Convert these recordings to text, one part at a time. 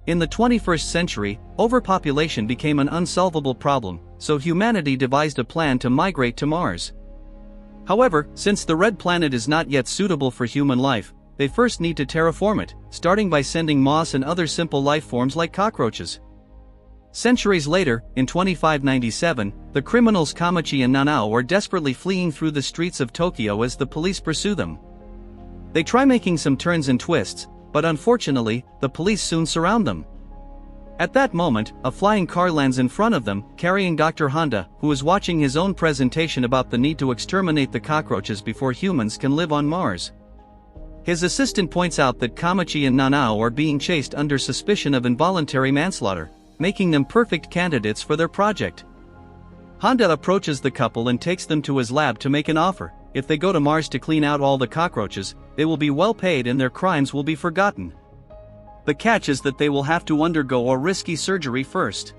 In the 21st century, overpopulation became an unsolvable problem, so humanity devised a plan to migrate to Mars. However, since the red planet is not yet suitable for human life, they first need to terraform it, starting by sending moss and other simple life forms like cockroaches. Centuries later, in 2597, the criminals Kamachi and Nanao are desperately fleeing through the streets of Tokyo as the police pursue them. They try making some turns and twists, but unfortunately, the police soon surround them. At that moment, a flying car lands in front of them, carrying Dr. Honda, who is watching his own presentation about the need to exterminate the cockroaches before humans can live on Mars. His assistant points out that Kamachi and Nanao are being chased under suspicion of involuntary manslaughter, making them perfect candidates for their project. Honda approaches the couple and takes them to his lab to make an offer. If they go to Mars to clean out all the cockroaches, they will be well paid and their crimes will be forgotten. The catch is that they will have to undergo a risky surgery first.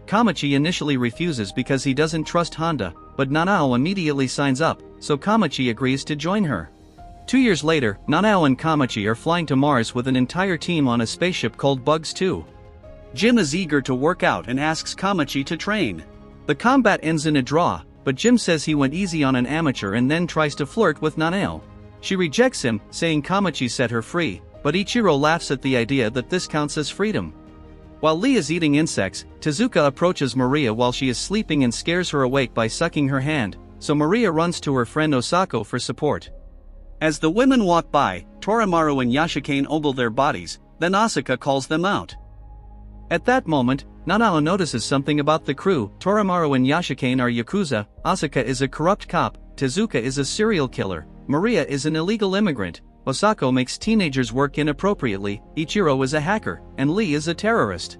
Kamachi initially refuses because he doesn't trust Honda, but Nanao immediately signs up, so Kamachi agrees to join her. 2 years later, Nanao and Kamachi are flying to Mars with an entire team on a spaceship called Bugs 2. Jim is eager to work out and asks Kamachi to train. The combat ends in a draw, but Jim says he went easy on an amateur and then tries to flirt with Nanao. She rejects him, saying Kamachi set her free, but Ichiro laughs at the idea that this counts as freedom. While Lee is eating insects, Tezuka approaches Maria while she is sleeping and scares her awake by sucking her hand, so Maria runs to her friend Osako for support. As the women walk by, Torimaru and Yashikane ogle their bodies, then Asuka calls them out. At that moment, Nanao notices something about the crew. Torimaru and Yashikane are Yakuza, Asuka is a corrupt cop, Tezuka is a serial killer, Maria is an illegal immigrant, Osako makes teenagers work inappropriately, Ichiro is a hacker, and Lee is a terrorist.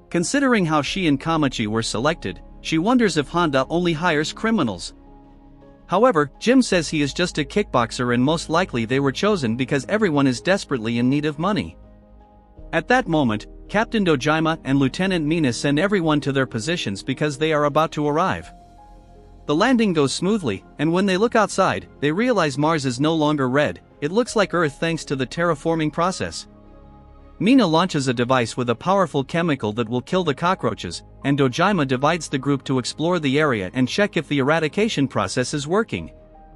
Considering how she and Kamachi were selected, she wonders if Honda only hires criminals. However, Jim says he is just a kickboxer and most likely they were chosen because everyone is desperately in need of money. At that moment, Captain Dojima and Lieutenant Mina send everyone to their positions because they are about to arrive. The landing goes smoothly, and when they look outside, they realize Mars is no longer red, it looks like Earth thanks to the terraforming process. Mina launches a device with a powerful chemical that will kill the cockroaches, and Dojima divides the group to explore the area and check if the eradication process is working.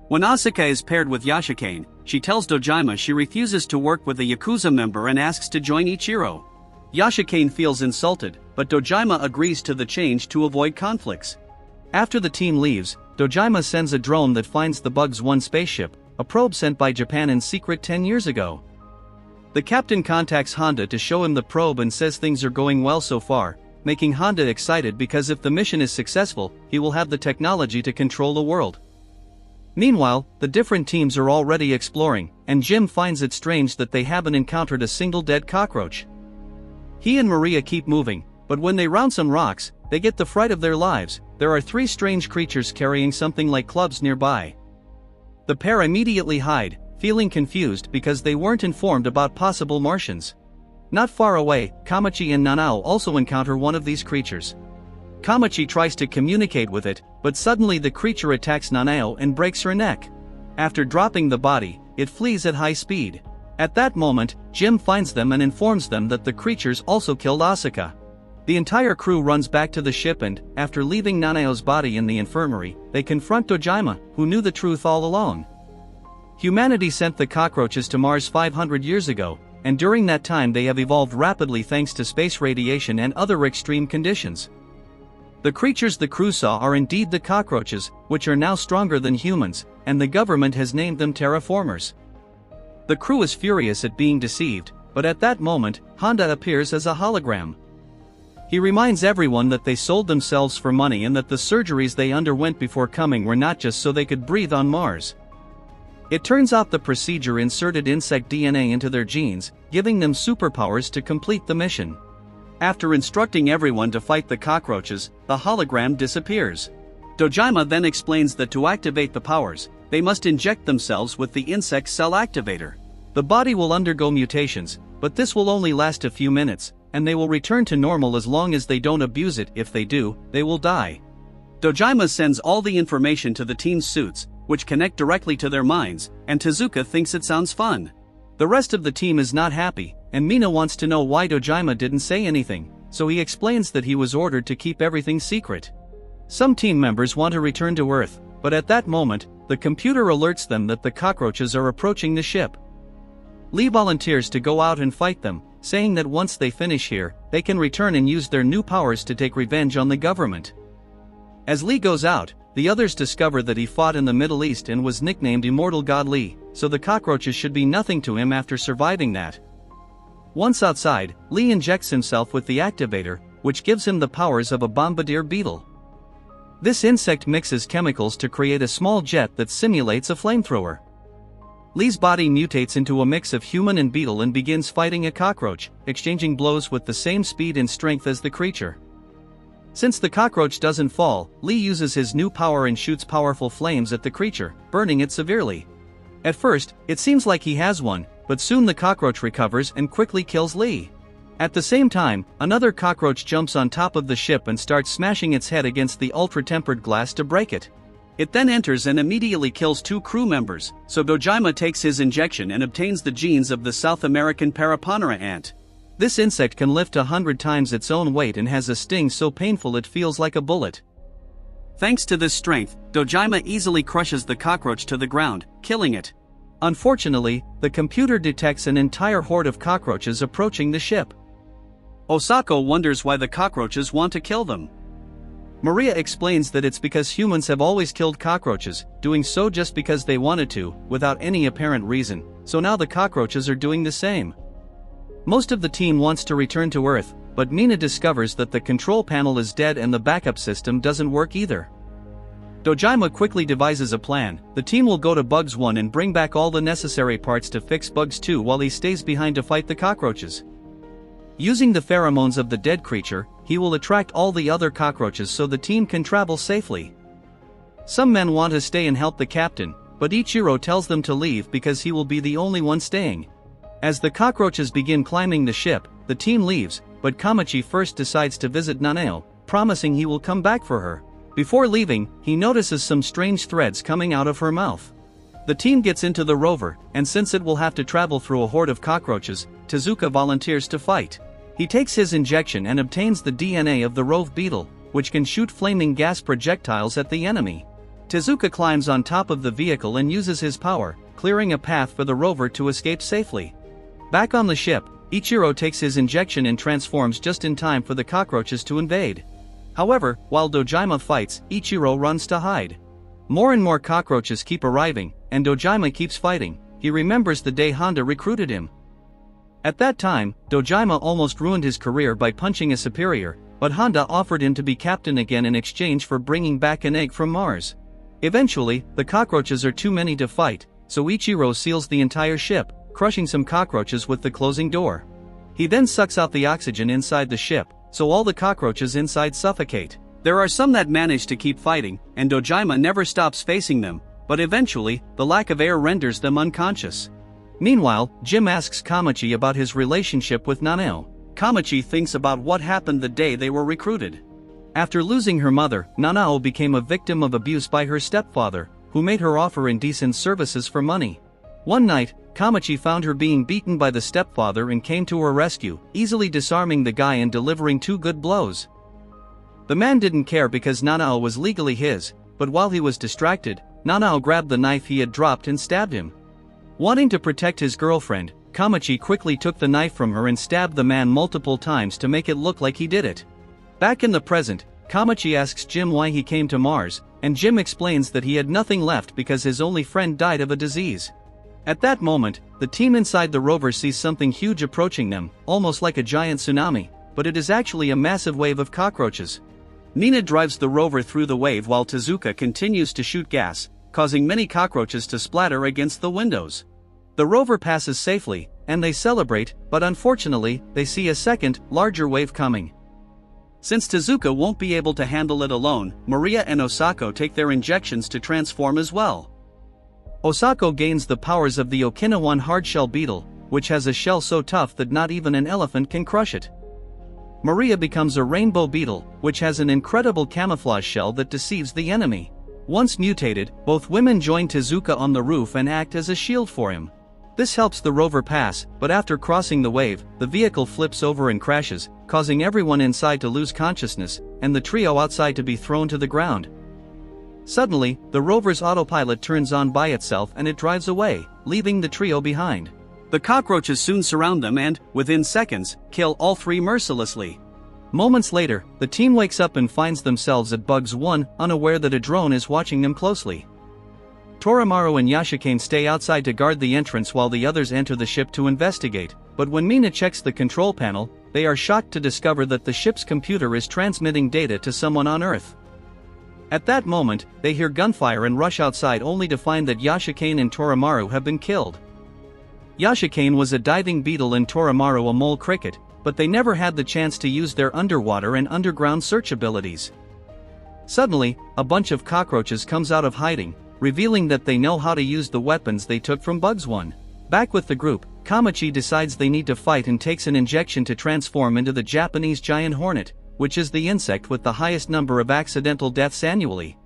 When Asuka is paired with Yashikane, she tells Dojima she refuses to work with a Yakuza member and asks to join Ichiro. Yashikane feels insulted, but Dojima agrees to the change to avoid conflicts. After the team leaves, Dojima sends a drone that finds the Bugs 1 spaceship, a probe sent by Japan in secret 10 years ago. The captain contacts Honda to show him the probe and says things are going well so far, making Honda excited because if the mission is successful, he will have the technology to control the world. Meanwhile, the different teams are already exploring, and Jim finds it strange that they haven't encountered a single dead cockroach. He and Maria keep moving, but when they round some rocks, they get the fright of their lives. There are 3 strange creatures carrying something like clubs nearby. The pair immediately hide, feeling confused because they weren't informed about possible Martians. Not far away, Kamachi and Nanao also encounter one of these creatures. Kamachi tries to communicate with it, but suddenly the creature attacks Nanao and breaks her neck. After dropping the body, it flees at high speed. At that moment, Jim finds them and informs them that the creatures also killed Asuka. The entire crew runs back to the ship and, after leaving Nanao's body in the infirmary, they confront Dojima, who knew the truth all along. Humanity sent the cockroaches to Mars 500 years ago, and during that time they have evolved rapidly thanks to space radiation and other extreme conditions. The creatures the crew saw are indeed the cockroaches, which are now stronger than humans, and the government has named them terraformers. The crew is furious at being deceived, but at that moment, Honda appears as a hologram. He reminds everyone that they sold themselves for money and that the surgeries they underwent before coming were not just so they could breathe on Mars. It turns out the procedure inserted insect DNA into their genes, giving them superpowers to complete the mission. After instructing everyone to fight the cockroaches, the hologram disappears. Dojima then explains that to activate the powers, they must inject themselves with the insect cell activator. The body will undergo mutations, but this will only last a few minutes, and they will return to normal as long as they don't abuse it. If they do, they will die. Dojima sends all the information to the team's suits, which connect directly to their minds, and Tezuka thinks it sounds fun. The rest of the team is not happy, and Mina wants to know why Dojima didn't say anything, so he explains that he was ordered to keep everything secret. Some team members want to return to Earth, but at that moment, the computer alerts them that the cockroaches are approaching the ship. Lee volunteers to go out and fight them, saying that once they finish here, they can return and use their new powers to take revenge on the government. As Lee goes out, the others discover that he fought in the Middle East and was nicknamed Immortal God Lee, so the cockroaches should be nothing to him after surviving that. Once outside, Lee injects himself with the activator, which gives him the powers of a bombardier beetle. This insect mixes chemicals to create a small jet that simulates a flamethrower. Lee's body mutates into a mix of human and beetle and begins fighting a cockroach, exchanging blows with the same speed and strength as the creature. Since the cockroach doesn't fall, Lee uses his new power and shoots powerful flames at the creature, burning it severely. At first, it seems like he has one, but soon the cockroach recovers and quickly kills Lee. At the same time, another cockroach jumps on top of the ship and starts smashing its head against the ultra-tempered glass to break it. It then enters and immediately kills 2 crew members, so Dojima takes his injection and obtains the genes of the South American Paraponera ant. This insect can lift 100 times its own weight and has a sting so painful it feels like a bullet. Thanks to this strength, Dojima easily crushes the cockroach to the ground, killing it. Unfortunately, the computer detects an entire horde of cockroaches approaching the ship. Osako wonders why the cockroaches want to kill them. Maria explains that it's because humans have always killed cockroaches, doing so just because they wanted to, without any apparent reason, so now the cockroaches are doing the same. Most of the team wants to return to Earth, but Mina discovers that the control panel is dead and the backup system doesn't work either. Dojima quickly devises a plan. The team will go to Bugs 1 and bring back all the necessary parts to fix Bugs 2 while he stays behind to fight the cockroaches. Using the pheromones of the dead creature, he will attract all the other cockroaches so the team can travel safely. Some men want to stay and help the captain, but Ichiro tells them to leave because he will be the only one staying. As the cockroaches begin climbing the ship, the team leaves, but Kamachi first decides to visit Nanao, promising he will come back for her. Before leaving, he notices some strange threads coming out of her mouth. The team gets into the rover, and since it will have to travel through a horde of cockroaches, Tezuka volunteers to fight. He takes his injection and obtains the DNA of the rove beetle, which can shoot flaming gas projectiles at the enemy. Tezuka climbs on top of the vehicle and uses his power, clearing a path for the rover to escape safely. Back on the ship, Ichiro takes his injection and transforms just in time for the cockroaches to invade. However, while Dojima fights, Ichiro runs to hide. More and more cockroaches keep arriving, and Dojima keeps fighting. He remembers the day Honda recruited him. At that time, Dojima almost ruined his career by punching a superior, but Honda offered him to be captain again in exchange for bringing back an egg from Mars. Eventually, the cockroaches are too many to fight, so Ichiro seals the entire ship, crushing some cockroaches with the closing door. He then sucks out the oxygen inside the ship, so all the cockroaches inside suffocate. There are some that manage to keep fighting, and Dojima never stops facing them, but eventually, the lack of air renders them unconscious. Meanwhile, Jim asks Kamachi about his relationship with Nanao. Kamachi thinks about what happened the day they were recruited. After losing her mother, Nanao became a victim of abuse by her stepfather, who made her offer indecent services for money. One night, Kamachi found her being beaten by the stepfather and came to her rescue, easily disarming the guy and delivering 2 good blows. The man didn't care because Nanao was legally his, but while he was distracted, Nanao grabbed the knife he had dropped and stabbed him. Wanting to protect his girlfriend, Kamachi quickly took the knife from her and stabbed the man multiple times to make it look like he did it. Back in the present, Kamachi asks Jim why he came to Mars, and Jim explains that he had nothing left because his only friend died of a disease. At that moment, the team inside the rover sees something huge approaching them, almost like a giant tsunami, but it is actually a massive wave of cockroaches. Mina drives the rover through the wave while Tezuka continues to shoot gas, causing many cockroaches to splatter against the windows. The rover passes safely, and they celebrate, but unfortunately, they see a second, larger wave coming. Since Tezuka won't be able to handle it alone, Maria and Osako take their injections to transform as well. Osako gains the powers of the Okinawan hardshell beetle, which has a shell so tough that not even an elephant can crush it. Maria becomes a rainbow beetle, which has an incredible camouflage shell that deceives the enemy. Once mutated, both women join Tezuka on the roof and act as a shield for him. This helps the rover pass, but after crossing the wave, the vehicle flips over and crashes, causing everyone inside to lose consciousness, and the trio outside to be thrown to the ground. Suddenly, the rover's autopilot turns on by itself and it drives away, leaving the trio behind. The cockroaches soon surround them and, within seconds, kill all three mercilessly. Moments later, the team wakes up and finds themselves at Bugs 1, unaware that a drone is watching them closely. Torimaru and Yashikane stay outside to guard the entrance while the others enter the ship to investigate, but when Mina checks the control panel, they are shocked to discover that the ship's computer is transmitting data to someone on Earth. At that moment, they hear gunfire and rush outside only to find that Yashikane and Torimaru have been killed. Yashikane was a diving beetle and Torimaru a mole cricket, but they never had the chance to use their underwater and underground search abilities. Suddenly, a bunch of cockroaches comes out of hiding, revealing that they know how to use the weapons they took from Bugs 1. Back with the group, Kamachi decides they need to fight and takes an injection to transform into the Japanese giant hornet, which is the insect with the highest number of accidental deaths annually.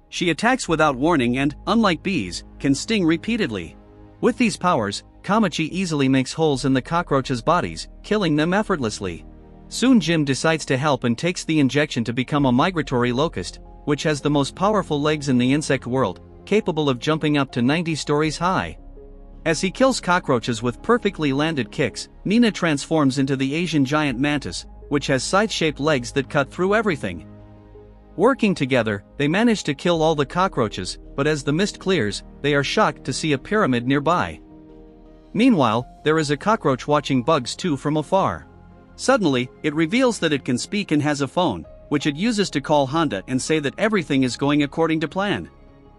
She attacks without warning and, unlike bees, can sting repeatedly. With these powers, Kamachi easily makes holes in the cockroaches' bodies, killing them effortlessly. Soon Jim decides to help and takes the injection to become a migratory locust, which has the most powerful legs in the insect world, capable of jumping up to 90 stories high. As he kills cockroaches with perfectly landed kicks, Nina transforms into the Asian giant mantis, which has scythe-shaped legs that cut through everything. Working together, they manage to kill all the cockroaches, but as the mist clears, they are shocked to see a pyramid nearby. Meanwhile, there is a cockroach watching Bugs 2 from afar. Suddenly, it reveals that it can speak and has a phone, which it uses to call Honda and say that everything is going according to plan.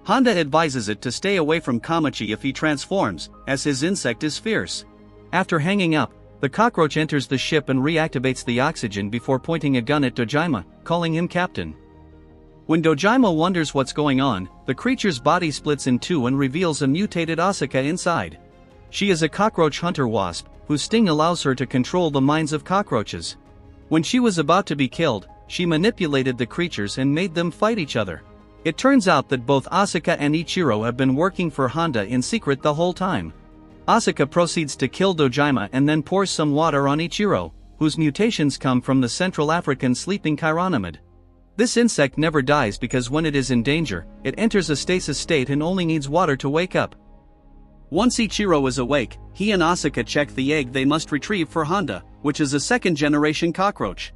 Honda advises it to stay away from Kamachi if he transforms, as his insect is fierce. After hanging up, the cockroach enters the ship and reactivates the oxygen before pointing a gun at Dojima, calling him captain. When Dojima wonders what's going on, the creature's body splits in two and reveals a mutated Asuka inside. She is a cockroach hunter wasp, whose sting allows her to control the minds of cockroaches. When she was about to be killed, she manipulated the creatures and made them fight each other. It turns out that both Asuka and Ichiro have been working for Honda in secret the whole time. Asuka proceeds to kill Dojima and then pours some water on Ichiro, whose mutations come from the Central African sleeping chironomid. This insect never dies because when it is in danger, it enters a stasis state and only needs water to wake up. Once Ichiro is awake, he and Asuka check the egg they must retrieve for Honda, which is a second-generation cockroach.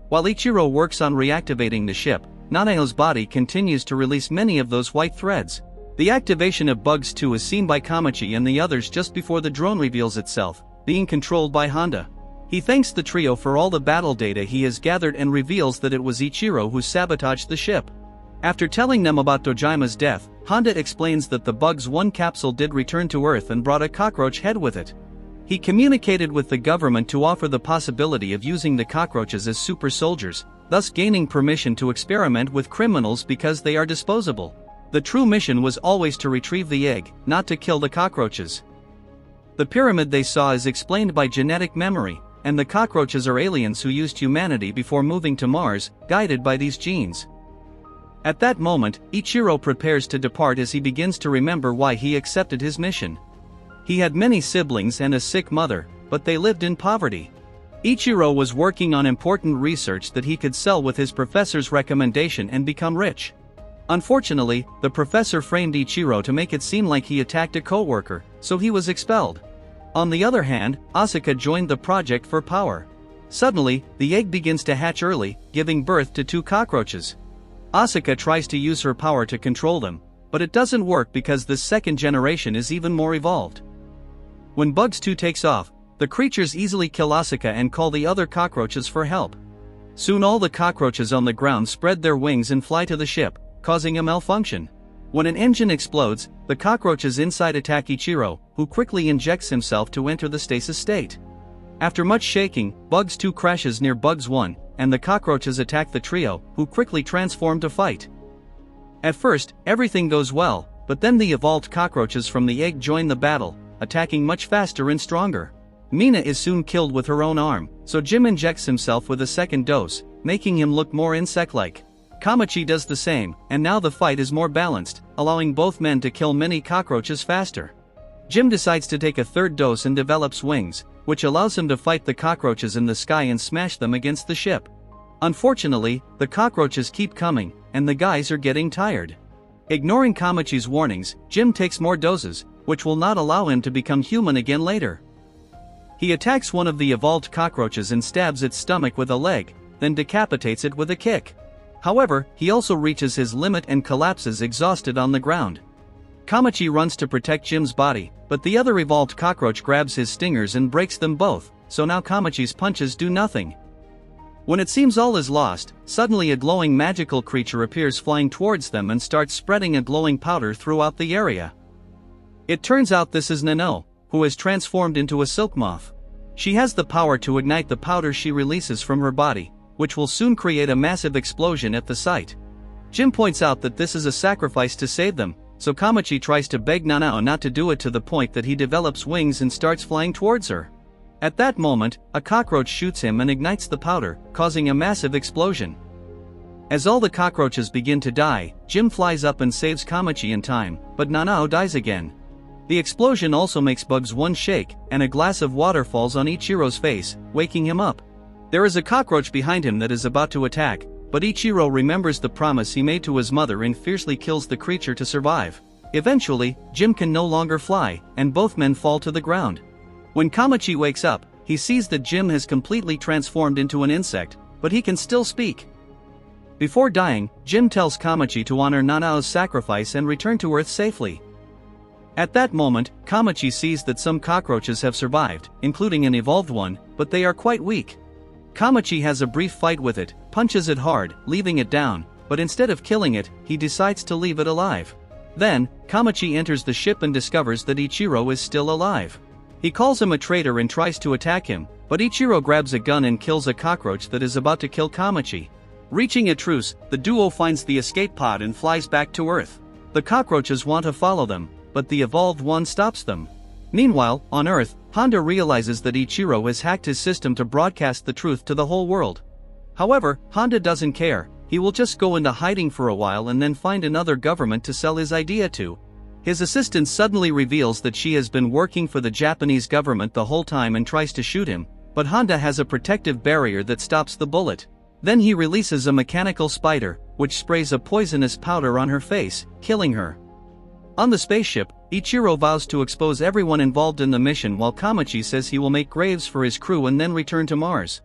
While Ichiro works on reactivating the ship, Nanao's body continues to release many of those white threads. The activation of Bugs 2 is seen by Kamachi and the others just before the drone reveals itself, being controlled by Honda. He thanks the trio for all the battle data he has gathered and reveals that it was Ichiro who sabotaged the ship. After telling them about Dojima's death, Honda explains that the Bugs 1 capsule did return to Earth and brought a cockroach head with it. He communicated with the government to offer the possibility of using the cockroaches as super soldiers, thus gaining permission to experiment with criminals because they are disposable. The true mission was always to retrieve the egg, not to kill the cockroaches. The pyramid they saw is explained by genetic memory, and the cockroaches are aliens who used humanity before moving to Mars, guided by these genes. At that moment, Ichiro prepares to depart as he begins to remember why he accepted his mission. He had many siblings and a sick mother, but they lived in poverty. Ichiro was working on important research that he could sell with his professor's recommendation and become rich. Unfortunately, the professor framed Ichiro to make it seem like he attacked a co-worker, so he was expelled. On the other hand, Asuka joined the project for power. Suddenly, the egg begins to hatch early, giving birth to two cockroaches. Asuka tries to use her power to control them, but it doesn't work because this second generation is even more evolved. When Bugs 2 takes off, the creatures easily kill Asuka and call the other cockroaches for help. Soon all the cockroaches on the ground spread their wings and fly to the ship, causing a malfunction. When an engine explodes, the cockroaches inside attack Ichiro, who quickly injects himself to enter the stasis state. After much shaking, Bugs 2 crashes near Bugs 1, and the cockroaches attack the trio, who quickly transform to fight. At first, everything goes well, but then the evolved cockroaches from the egg join the battle, attacking much faster and stronger. Mina is soon killed with her own arm, so Jim injects himself with a second dose, making him look more insect-like. Kamachi does the same, and now the fight is more balanced, allowing both men to kill many cockroaches faster. Jim decides to take a third dose and develops wings, which allows him to fight the cockroaches in the sky and smash them against the ship. Unfortunately, the cockroaches keep coming, and the guys are getting tired. Ignoring Kamachi's warnings, Jim takes more doses, which will not allow him to become human again later. He attacks one of the evolved cockroaches and stabs its stomach with a leg, then decapitates it with a kick. However, he also reaches his limit and collapses exhausted on the ground. Kamachi runs to protect Jim's body, but the other evolved cockroach grabs his stingers and breaks them both, so now Kamachi's punches do nothing. When it seems all is lost, suddenly a glowing magical creature appears flying towards them and starts spreading a glowing powder throughout the area. It turns out this is Nano, who has transformed into a silk moth. She has the power to ignite the powder she releases from her body, which will soon create a massive explosion at the site. Jim points out that this is a sacrifice to save them, so Kamachi tries to beg Nanao not to do it to the point that he develops wings and starts flying towards her. At that moment, a cockroach shoots him and ignites the powder, causing a massive explosion. As all the cockroaches begin to die, Jim flies up and saves Kamachi in time, but Nanao dies again. The explosion also makes Bugs One shake, and a glass of water falls on Ichiro's face, waking him up. There is a cockroach behind him that is about to attack, but Ichiro remembers the promise he made to his mother and fiercely kills the creature to survive. Eventually, Jim can no longer fly, and both men fall to the ground. When Kamachi wakes up, he sees that Jim has completely transformed into an insect, but he can still speak. Before dying, Jim tells Kamachi to honor Nanao's sacrifice and return to Earth safely. At that moment, Kamachi sees that some cockroaches have survived, including an evolved one, but they are quite weak. Kamachi has a brief fight with it, punches it hard, leaving it down, but instead of killing it, he decides to leave it alive. Then, Kamachi enters the ship and discovers that Ichiro is still alive. He calls him a traitor and tries to attack him, but Ichiro grabs a gun and kills a cockroach that is about to kill Kamachi. Reaching a truce, the duo finds the escape pod and flies back to Earth. The cockroaches want to follow them, but the evolved one stops them. Meanwhile, on Earth, Honda realizes that Ichiro has hacked his system to broadcast the truth to the whole world. However, Honda doesn't care. He will just go into hiding for a while and then find another government to sell his idea to. His assistant suddenly reveals that she has been working for the Japanese government the whole time and tries to shoot him, but Honda has a protective barrier that stops the bullet. Then he releases a mechanical spider, which sprays a poisonous powder on her face, killing her. On the spaceship, Ichiro vows to expose everyone involved in the mission while Kamachi says he will make graves for his crew and then return to Mars.